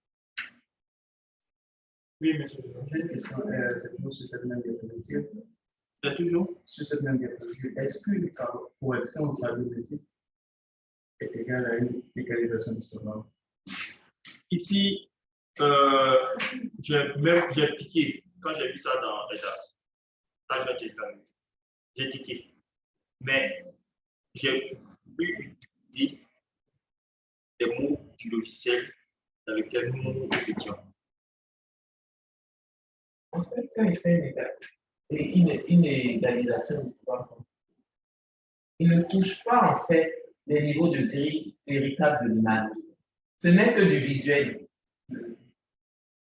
Oui, monsieur. J'ai une question, c'est toujours sur cette même diapositive. C'est toujours sur cette même diapositive. Est-ce qu'une correction radiométrique est égale à une égalisation d'histogramme? Ici, j'ai tiqué quand j'ai vu ça dans EDAS. Ça, j'ai tiqué. Mais j'ai pu utiliser des mots du logiciel dans lequel nous étions. En fait, quand il fait une égalisation d'histoire, il ne touche pas en fait les niveaux de gris véritable de l'image. Ce n'est que du visuel.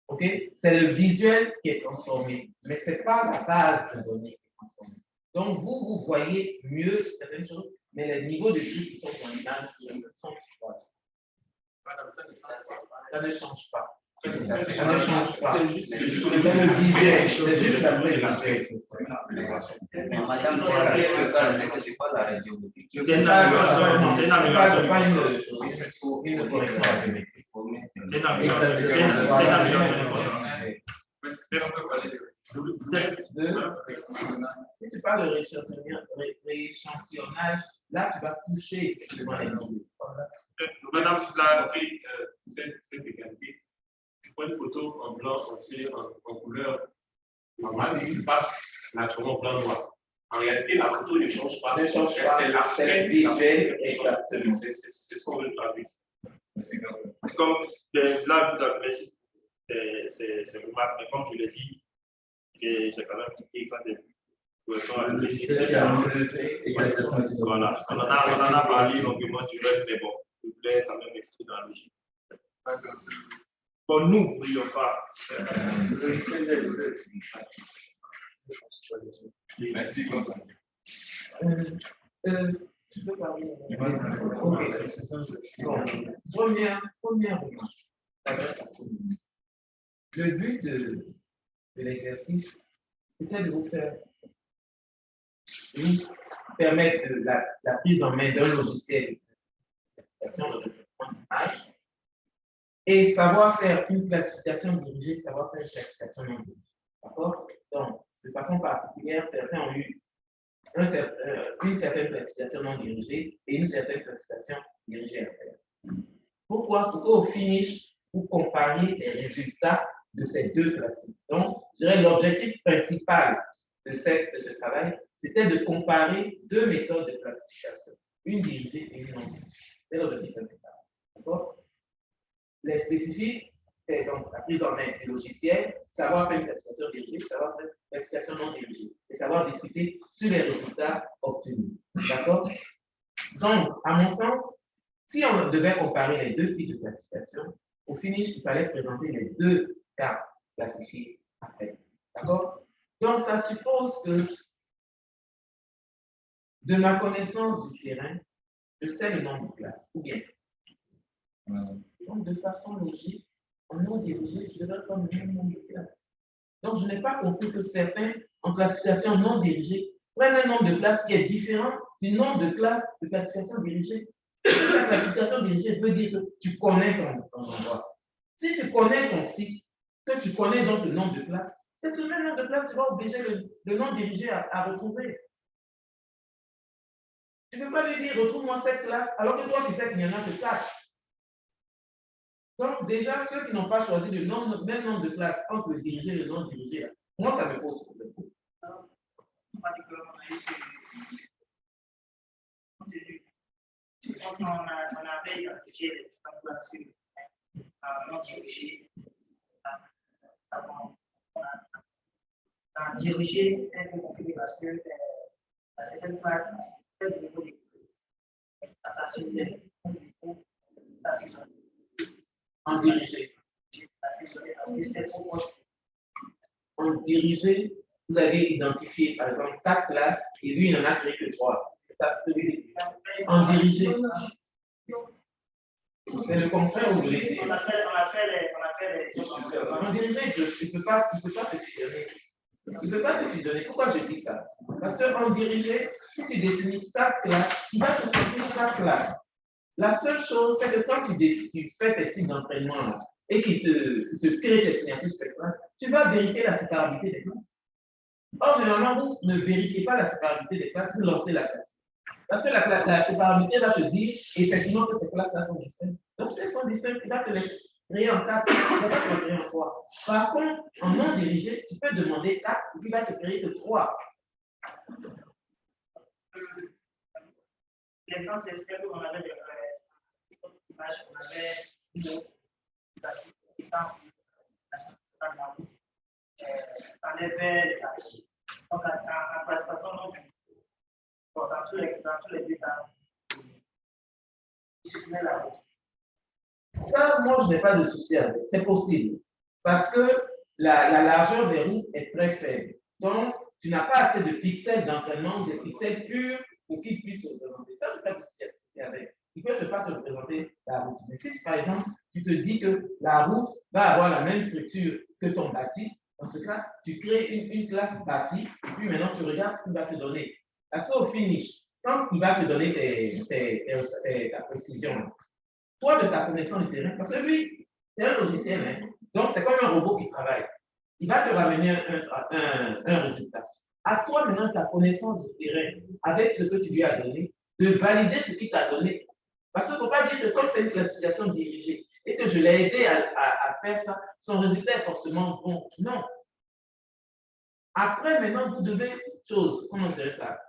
Ok? C'est le visuel qui est transformé, mais ce n'est pas la base de données qui est transformée. Donc, vous voyez mieux certaines choses, mais les niveaux de gris qui sont dans l'image sont pas. Ça ne change pas. Ça ne change pas. C'est juste le visuel. C'est juste après le visuel. Madame, c'est quoi la radiométrie? C'est une amélioration. Pas une correction radiométrique. C'est une amélioration. Si tu parles de rééchantillonnage, là, tu vas toucher effectivement les niveaux. Madame, tu l'as appris cette égalité. Tu prends une photo en blanc, en couleur normale, et tu passes naturellement blanc-noir. En réalité, la photo ne change pas. C'est le visuel, exactement. C'est ce qu'on veut traduire. Comme là, tout à fait, c'est remarque, mais comme je l'ai dit, j'ai quand même quitté quand j'ai vu. Voilà, on en a parlé longuement du reste, mais bon, je voulais quand même expliquer dans la logique. Bon, nous ne voulions pas. Merci beaucoup. Tu peux parler. Première remarque. s'adresse à tout le monde. Le but de l'exercice, c'était de vous faire permettre la prise en main d'un logiciel de classification de traitement d'image et savoir faire une classification dirigée, savoir faire une classification non dirigée. D'accord? Donc, de façon particulière, certains ont eu une certaine classification non dirigée et une certaine classification dirigée à faire. Pourquoi? Parce qu'au finish, vous comparez les résultats de ces deux classiques. Donc, je dirais l'objectif principal de ce travail, c'était de comparer deux méthodes de classification, une dirigée et une non dirigée. C'est l'objectif principal. D'accord? Les spécifiques, c'est donc la prise en main du logiciel, savoir faire une classification dirigée, savoir faire une classification non dirigée, et savoir discuter sur les résultats obtenus. D'accord? Donc, à mon sens, si on devait comparer les deux types de classification, au finish, il fallait présenter les deux cas classifiés à faire. D'accord? Donc, ça suppose que, de ma connaissance du terrain, je sais le nombre de classes, ou bien. Donc, de façon logique, en non dirigé, je devrais prendre le même nombre de classes. Donc, je n'ai pas compris que certains, en classification non dirigée, prennent un nombre de classes qui est différent du nombre de classes de classification dirigée. La classification dirigée veut dire que tu connais ton endroit. Si tu connais ton site, que tu connais donc le nombre de classes, c'est ce même nombre de classes, tu vas obliger le non dirigé à retrouver. Tu ne peux pas lui dire, retrouve-moi cette classe, alors que toi, tu sais qu'il y en a que 4. Donc, déjà, ceux qui n'ont pas choisi le même nombre de classes entre le dirigé et le non dirigé, là, moi, ça me pose problème. On avait identifié les différentes classes non dirigées. Dirigé, c'est un peu compliqué parce que à certaines classes, c'est du niveau des en dirigé. En dirigé, vous avez identifié par exemple 4 classes et lui, il n'en a créé que 3. En dirigé. C'est le contraire, vous voulez dire. On a fait les. En dirigé, tu ne peux pas te fusionner. Tu ne peux pas te fusionner. Pourquoi je dis ça? Parce qu'en dirigé, si tu définis 4 classes, il va te sortir 4 classes. La seule chose, c'est que quand tu fais tes signes d'entraînement et qu'il te crée tes signatures spectrales, tu vas vérifier la séparabilité des classes. Or, généralement, vous ne vérifiez pas la séparabilité des classes, vous lancez la classe. Parce que la séparabilité va te dire effectivement que ces classes-là sont distinctes. Donc, si elles sont distinctes, il va te les créer en 4, il ne va pas te les créer en 3. Par contre, en non dirigé, tu peux demander 4 et puis il va te créer que 3. L'exemple, c'est qu'on avait des images, on avait une autre, on avait les parties. Donc, en classification, dans tous les deux cas, supprimer la route. Ça, moi, je n'ai pas de souci avec. C'est possible. Parce que la largeur des routes est très faible. Donc, tu n'as pas assez de pixels d'entraînement, des pixels purs pour qu'ils puissent te représenter. Ça, je n'ai pas de souci avec. Ils ne peuvent pas te représenter la route. Mais si, par exemple, tu te dis que la route va avoir la même structure que ton bâti, dans ce cas, tu crées une classe bâti, et puis maintenant, tu regardes ce qu'il va te donner. Parce qu'au finish, quand il va te donner ta précision, toi, de ta connaissance du terrain, parce que lui, c'est un logiciel, hein, donc c'est comme un robot qui travaille. Il va te ramener un résultat. À toi, maintenant, ta connaissance du terrain, avec ce que tu lui as donné, de valider ce qu'il t'a donné. Parce qu'il ne faut pas dire que comme c'est une classification dirigée et que je l'ai aidé à faire ça, son résultat est forcément bon. Non. Après, maintenant, vous devez, comment je dirais ça,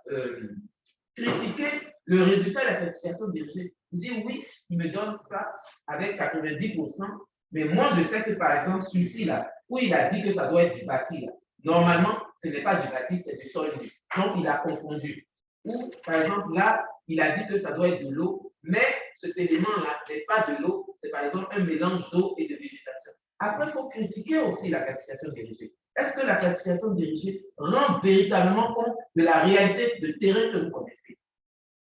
critiquer le résultat de la classification dirigée. Vous dites oui, il me donne ça avec 90%, mais moi, je sais que par exemple, ici, là, où il a dit que ça doit être du bâti, là, normalement, ce n'est pas du bâti, c'est du sol. Donc, il a confondu. Ou, par exemple, là, il a dit que ça doit être de l'eau, mais cet élément-là n'est pas de l'eau, c'est par exemple un mélange d'eau et de végétation. Après, il faut critiquer aussi la classification dirigée. Est-ce que la classification dirigée rend véritablement compte de la réalité de terrain que vous connaissez?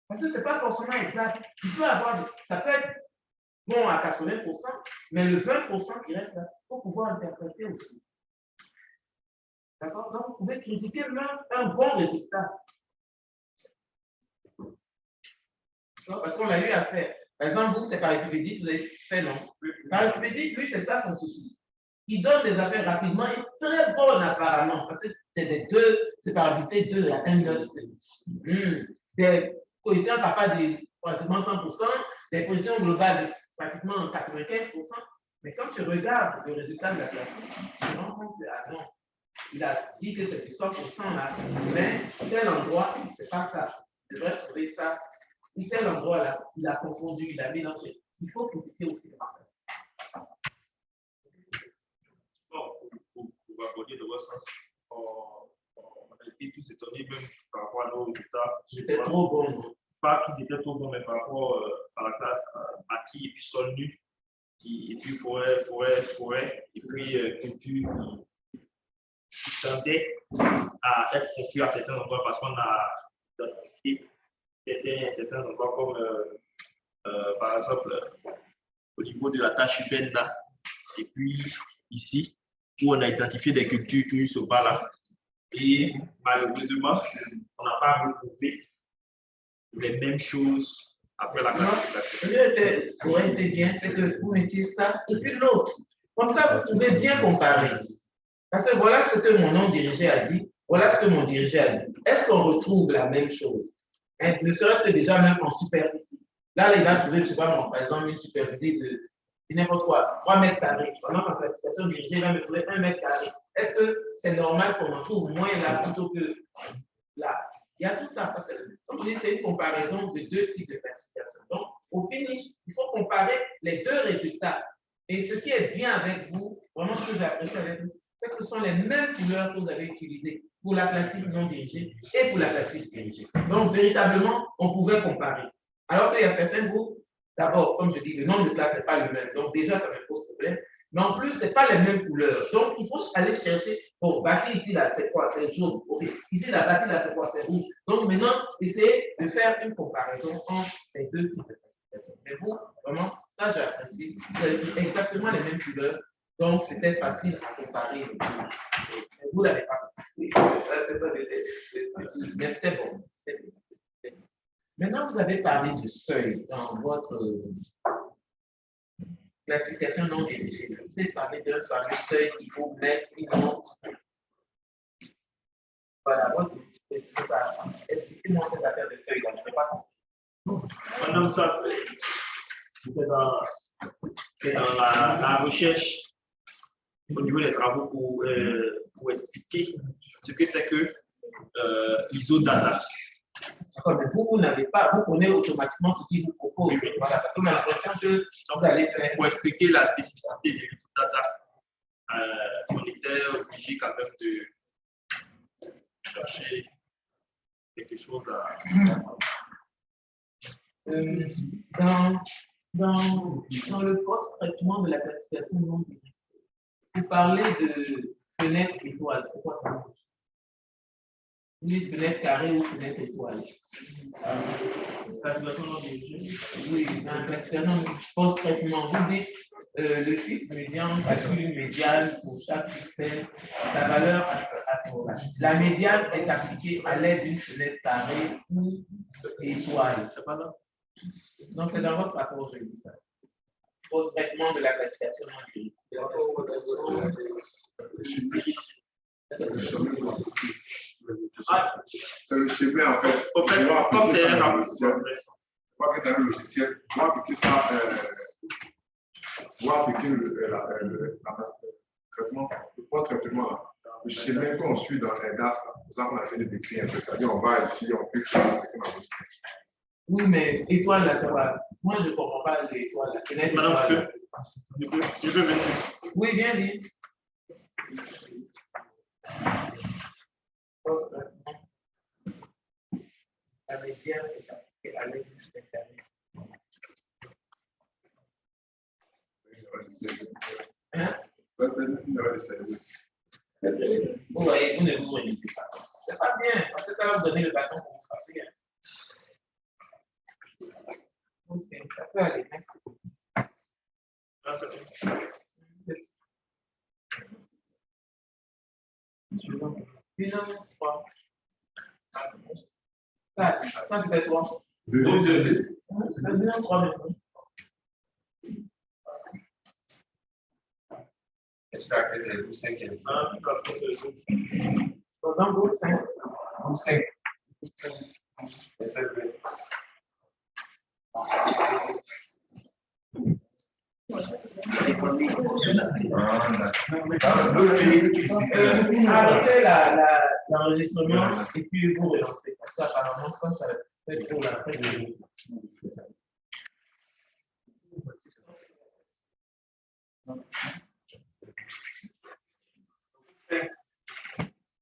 Parce que ce n'est pas forcément exact. Il peut avoir, ça peut être bon à 80%, mais le 20% qui reste là, il faut pouvoir interpréter aussi. D'accord? Donc, vous pouvez critiquer même un bon résultat. Parce qu'on a eu à faire. Par exemple, vous, c'est par épipédique, vous avez fait non. Par épipédique, lui, c'est ça son souci. Il donne des affaires rapidement et très bonnes apparemment, parce que c'est des deux, c'est par habité 2 à 1,9. Des positions capables de pratiquement 100%, des positions globales de pratiquement 95%. Mais quand tu regardes le résultat de la classe, tu te rends compte que, ah non, il a dit que c'était 100% là, mais tel endroit, c'est pas ça. Je devrais trouver ça. Ou tel endroit là, il a confondu, il a mélangé. Il faut critiquer aussi par ça. Bon, pour aborder de votre sens, on a été tous étonnés même par rapport à nos résultats. C'était trop bon. Pas qu'ils étaient trop bons, mais par rapport à la classe bâti et puis sol nu, et puis forêt, et puis culture qui tendait à être confus à certains endroits parce qu'on a identifié certains endroits comme par exemple au niveau de la tâche humaine là, et puis ici, où on a identifié des cultures toujours au bas là. Et malheureusement, on n'a pas retrouvé les mêmes choses après la classification. Ce qui aurait été bien, c'est que vous mettiez ça et puis l'autre. Comme ça, vous pouvez bien comparer. Parce que voilà ce que mon nom dirigé a dit, voilà ce que mon dirigé a dit. Est-ce qu'on retrouve la même chose? Ne serait-ce que déjà même en superficie. Là, il va trouver, je ne sais pas, par exemple, une superficie de n'importe quoi, 3 mètres carrés. Pendant qu'en classification dirigée, il va me trouver 1 mètre carré. Est-ce que c'est normal qu'on en trouve moins là plutôt que là? Il y a tout ça. Parce que, comme je dis, c'est une comparaison de 2 types de classification. Donc, au finish, il faut comparer les 2 résultats. Et ce qui est bien avec vous, vraiment ce que j'apprécie avec vous, c'est que ce sont les mêmes couleurs que vous avez utilisées pour la classique non dirigée et pour la classique dirigée. Donc, véritablement, on pouvait comparer. Alors qu'il y a certains groupes, d'abord, comme je dis, le nombre de classes n'est pas le même. Donc, déjà, ça me pose problème. Mais en plus, ce n'est pas les mêmes couleurs. Donc, il faut aller chercher, bon, bâti ici, là, c'est quoi? C'est jaune. Okay. Ici, la bâti, là, c'est quoi? C'est rouge. Donc, maintenant, essayez de faire une comparaison entre les 2 types de classification. Mais vous, vraiment, ça, j'apprécie. Vous avez dit exactement les mêmes couleurs. Donc, c'était facile à comparer. Mais vous n'avez pas compris. Mais c'était bon. Maintenant, vous avez parlé de seuil dans votre classification non dirigée. Vous avez parlé d'un fameux seuil qu'il faut mettre, sinon. Voilà, votre. Expliquez-moi cette affaire de seuil, là, je n'ai pas compris. Madame, ça, c'était dans la recherche au niveau des travaux pour expliquer ce que c'est que l'ISO-data. Mais vous n'avez pas, vous connaissez automatiquement ce qu'il vous propose. Voilà, parce qu'on a l'impression que vous allez faire. Pour expliquer la spécificité de l'ISO-data, on était obligé quand même de chercher quelque chose à. Dans le post-traitement de la classification non dirigée, vous parlez de fenêtre étoile. C'est quoi ça? Vous dites fenêtre carrée ou fenêtre étoile? Classification non dirigée? Oui, dans la classification post-traitement, vous dites le filtre médian calcule une médiane pour chaque pixel, sa valeur à la médiane est appliquée à l'aide d'une fenêtre carrée ou étoile. C'est pas là? Non, c'est dans votre rapport, je dis ça. Post-traitement de la classification non dirigée. C'est le schéma en fait. Comme c'est un logiciel, je crois que dans le logiciel, tu vas appliquer ça, tu vas appliquer le traitement, le post-traitement là. Le schéma qu'on suit dans les DAS, c'est ça qu'on essaie de décrire un peu. C'est-à-dire, on va ici, on peut faire. Oui, mais étoile là, ça va. Moi, je ne comprends pas l'étoile là. Madame, je peux venir. Oui, bien dit. Post-traitement. La médiane est appliquée à l'aide du spectacle. Hein? Vous voyez, vous ne vous réunissez pas. C'est pas bien, parce que ça va vous donner le bâton pour vous frapper. Ok, ça peut aller, merci. Ça, c'était toi. J'espère que c'est vous cinquième. Vous cinq. Arrêtez l'enregistrement et puis vous relancez. Parce qu'apparemment, quand ça fait trop la fin de